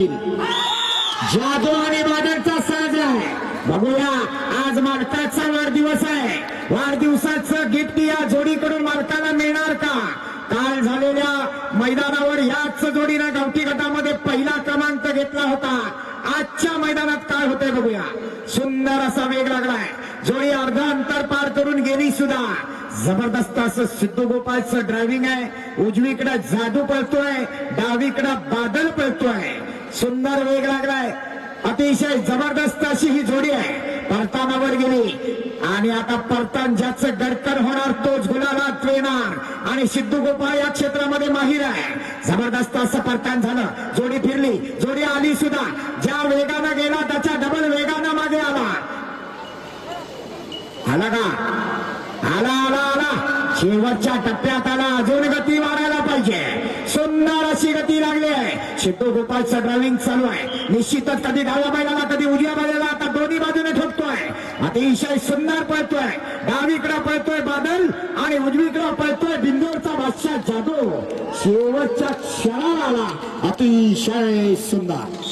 जादू आणि बादलचा साज आहे. बघूया आज मालकाचा वाढदिवस आहे. वाढदिवसाचं गिफ्ट या जोडीकडून मालकाला मिळणार का? काल झालेल्या मैदानावर याच जोडीनं गावठी गटामध्ये पहिला क्रमांक घेतला होता. आजच्या मैदानात काय होतंय बघूया. सुंदर असा वेग लागलाय. जोडी अर्धा अंतर पार करून गेली सुद्धा. जबरदस्त असं सिद्धू गोपाळचं ड्रायव्हिंग आहे. उजवीकडे जादू पळतोय, डावीकडे बादल पळतोय. सुंदर वेग लागलाय. अतिशय जबरदस्त अशी ही जोडी आहे. परतानावर गेली आणि आता परतान ज्याचं गडकर होणार तोच गुलालात येणार. आणि सिद्धू गोपाळ या क्षेत्रामध्ये माहीर आहे. जबरदस्त असं परतान झालं. जोडी फिरली, जोडी आली सुद्धा. ज्या वेगानं गेला त्याच्या डबल वेगानं मागे आला. आला का? आला आला आला. शेवटच्या टप्प्यात आला. अजून गती वाढायला पाहिजे. सुंदर अशी गती लागली आहे. सिद्धू गोपाळचं ड्रायव्हिंग चालू आहे. निश्चितच कधी डाव्या बैलाला कधी उजव्या बैलाला आता दोन्ही बाजूने ठोकतोय. अतिशय सुंदर पळतोय. डावीकडे पळतोय बादल आणि उजवीकडे पळतोय बिंदूरचा बादशाह जादू. शेवटच्या क्षणाला आला. अतिशय सुंदर.